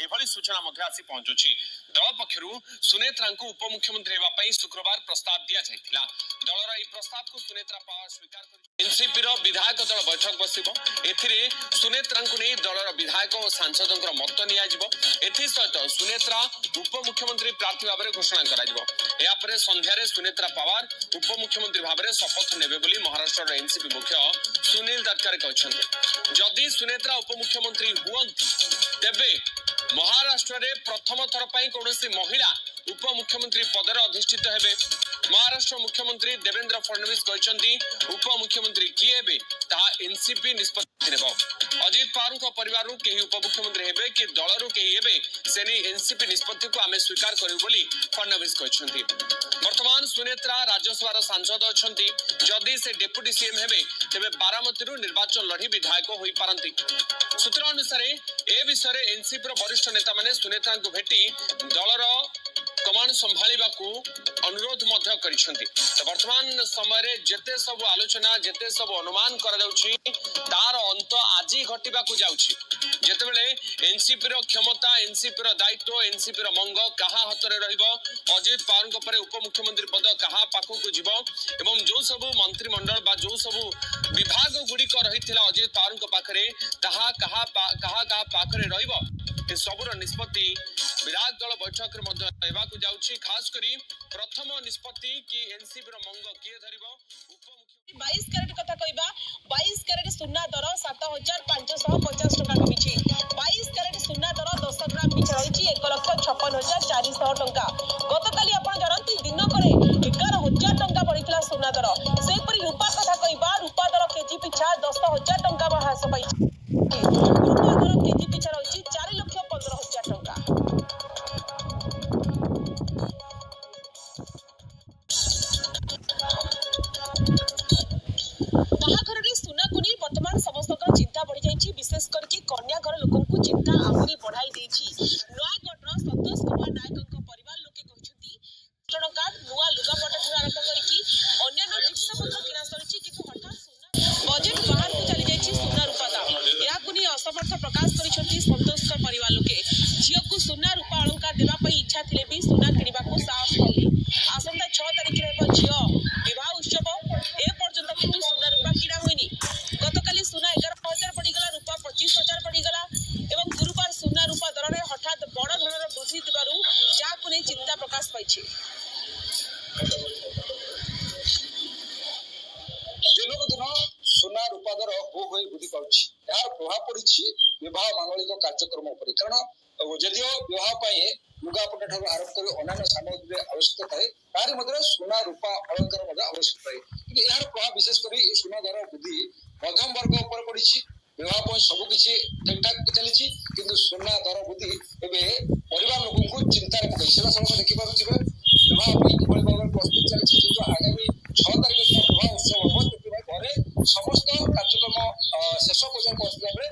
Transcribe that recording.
एभली सूचना मध्य आसी पहुंचुछि। दल पक्षरु सुनेत्रा को उपमुख्यमंत्री हेबा पई शुक्रवार प्रस्ताव दिया जायतिला। दलर एई प्रस्ताव को सुनेत्रा पावर स्वीकार कर एनसीपी रो विधायक दल बैठक बसिबो। एथिरे सुनेत्रा को नै दलर विधायक और सांसदक मत निया जिवो। एथि सहित सुनेत्रा उपमुख्यमंत्री प्रार्थी भाबरे घोषणा करा जिवो। या परे संध्यारे सुनेत्रा पावर उपमुख्यमंत्री भाबरे शपथ नेबे बोली महाराष्ट्र एनसीपी मुख्य सुनील तटकरे कहछन्ते। जदि सुनेत्रा उपमुख्यमंत्री हुअन्ति तेबे महाराष्ट्र रे प्रथम थर पई कोनोसी महिला उपमुख्यमंत्री पदर अधिष्ठित हेबे। महाराष्ट्र मुख्यमंत्री देवेंद्र फडणवीस कहछन्ति उपमुख्यमंत्री किए हेबे ता एनसीपी निष्पत्ति नेबो। अजित पवार परिवार केही उपमुख्यमंत्री हेबे कि दलरु केही हेबे सेनी एनसीपी निष्पत्ति को आमे स्वीकार करू बोली फडणवीस कहछन्ति। वर्तमान सुनेत्रा राज्यसभा सांसद अछन्ति। जदि से डेप्यूटी सीएम हेबे तेबे बारामती निर्वाचन लड़ी विधायक होई पारंती। सूत्र अनुसार ए विषय एनसीपी वरिष्ठ नेता माने सुनेत्रा को भेटी दलर कमांड संभाळिबाकू अनुरोध मध्य करिसेंती। वर्तमान समय रे जेते सब आलोचना जेते सब अनुमान करा जाउछि तार अंत आजि घटिबाकू जाउछि। जेतेबेले एनसीपी रो क्षमता एनसीपी रो दायित्व एनसीपी रो मंग कहा हातरे रहिबो अजित पवार को परे उपमुख्यमंत्री पद कहा पाखु को जीवो एवं जो सब मंत्रिमंडल बा जो सब विभाग गुडी को रहिथिला अजित पवार को पाखरे ताहा कहा पाखरे रहिबो ए सबुर निष्पत्ति विराट दल बैठक रे मध्य हेबाकू जाउछि। खास करी प्रथम निष्पत्ति कि एनसीपी रो मंग किए धरिबो। 22 कैरेट कथा कहबा 22 कैरेट सुना दर 7550 टका कमिछि। 22 कैरेट सुना दर 10 ग्राम पिछ रहिछि 1,56,400 टका। गतकाली आपण जानନ୍ତି दिन करे 11,000 टका बढ़ितला सुना दर। सेहि परि रूपा कथा कहबा रूपा दर केजी पिछा 10,000 टका ह्रास पाइछि। रूपा दर केजी पिछा रहिछि 4,15,000 टका। बाहाघर सुना को नहीं वर्तमान समस्त चिंता बढ़ी जाइए। विशेष करके कन्या घर लोक चिंता आहरी बढ़ाई नयगढ़ संतोष कुमार नायक परिवार लोके टका नुआ लुगापटा आरंभ करके जिनपत्र किना सरी कि हठात बजेट बाहर को चली जाइए सुना रूपा दाम। या असमर्थ प्रकाश कर संतोष परिवार लोके झील को सुना रूपा अलंकार देवाई इच्छा थे भी सुना किणवा साहस कले। आसंता 6 तारिख में झील विवाह उत्सव ए पर्यंत किंतु सुना रूपा किणा होइनी। गतकाली सुना 11,000 पड़गला रूपा 25,000 पड़गला एवं गुरुवार सुना रूपा दर में हठात बड़ धरण वृद्धि दिबारु जाकु नै चिंता प्रकाश पाइछि। दिनक दिन सुना रूपा दर हो वृद्धि पाउछि। यार प्रभाव पड़िछि विवाह मांगलिक कार्यक्रम उपर। कारण जदिओ विवाह पाए लुगापटा ठार आरंभ कर अन्य सामग्री आवश्यक थाए तार मध्य सुना रूपा अलंकार आवश्यक थाए। कि यार प्रभाव विशेष कर सुना दर वृद्धि मध्यम वर्ग उपर पड़िछि। विवाह पर सबकिछि ठीक ठाक चली किंतु सुना दर वृद्धि एवं परिवार लोक को चिंता सब देखी पारे विवाह प्रस्तुत चलती जो आगामी 6 तारिख विवाह उत्सव हम घरे समस्त कार्यक्रम शेष पर्यटन पहुंचला बेले